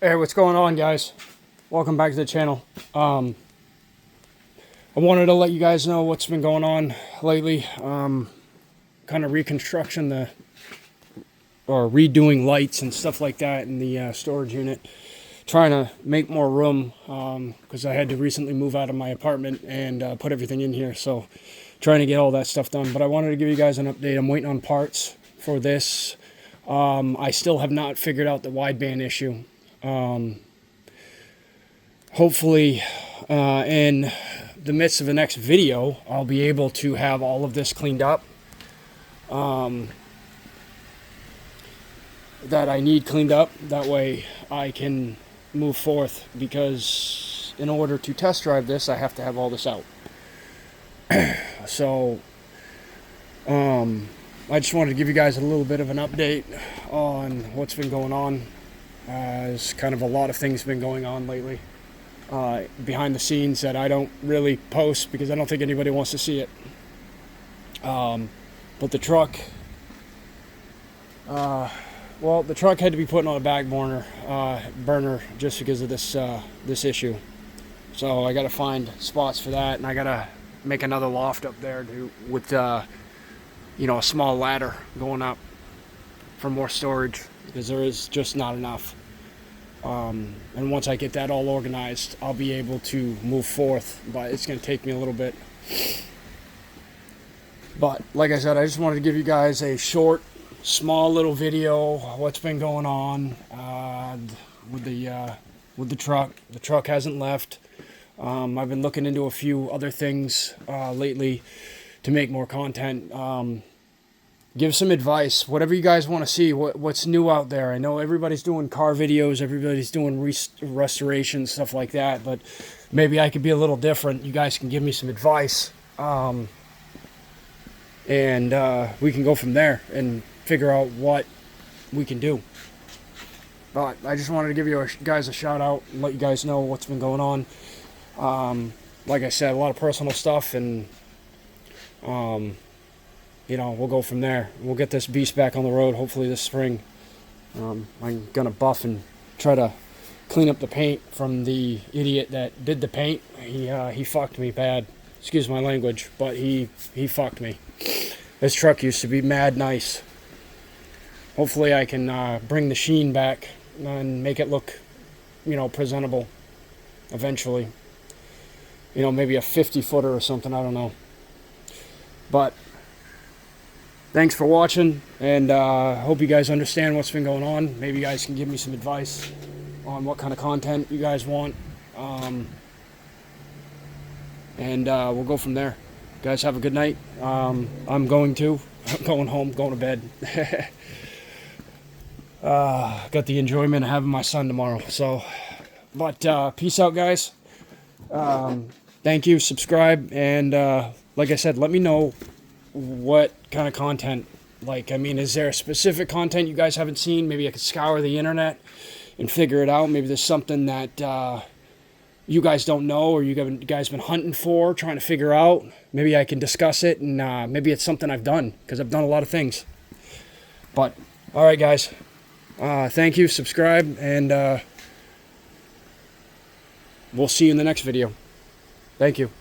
Hey, what's going on, guys? Welcome back to the channel. I wanted to let you guys know what's been going on lately. Kind of redoing lights and stuff like that in the storage unit. Trying to make more room because I had to recently move out of my apartment and put everything in here. So trying to get all that stuff done. But I wanted to give you guys an update. I'm waiting on parts for this. I still have not figured out the wideband issue. Hopefully in the midst of the next video I'll be able to have all of this cleaned up that I need cleaned up. That way I can move forth, because in order to test drive this I have to have all this out. So I just wanted to give you guys a little bit of an update on what's been going on. There's kind of a lot of things been going on lately behind the scenes that I don't really post because I don't think anybody wants to see it. But the truck, the truck had to be put on a back burner just because of this issue. So I got to find spots for that, and I got to make another loft up there with a small ladder going up for more storage, because there is just not enough. And once I get that all organized, I'll be able to move forth, but it's going to take me a little bit. But like I said, I just wanted to give you guys a short, small little video of what's been going on with the truck. The truck hasn't left. I've been looking into a few other things lately to make more content. Give some advice, whatever you guys want to see, what's new out there. I know everybody's doing car videos, everybody's doing restoration, stuff like that, but maybe I could be a little different. You guys can give me some advice, and we can go from there and figure out what we can do. But I just wanted to give you guys a shout out and let you guys know what's been going on. Like I said, a lot of personal stuff, and we'll go from there. We'll get this beast back on the road hopefully this spring. I'm gonna buff and try to clean up the paint from the idiot that did the paint. He fucked me bad. Excuse my language, but he fucked me. This truck used to be mad nice. Hopefully I can bring the sheen back and make it look, presentable eventually. Maybe a 50-footer or something, I don't know. But thanks for watching, and hope you guys understand what's been going on. Maybe you guys can give me some advice on what kind of content you guys want. And we'll go from there. Guys, have a good night. I'm going home, going to bed. Got the enjoyment of having my son tomorrow. So, but peace out, guys. Thank you. Subscribe, and like I said, let me know what kind of content. Is there a specific content you guys haven't seen? Maybe I could scour the internet and figure it out. Maybe there's something that you guys don't know, or you guys been hunting for, trying to figure out. Maybe I can discuss it, and maybe it's something I've done, because I've done a lot of things. But all right, guys, thank you. Subscribe, and we'll see you in the next video. Thank you.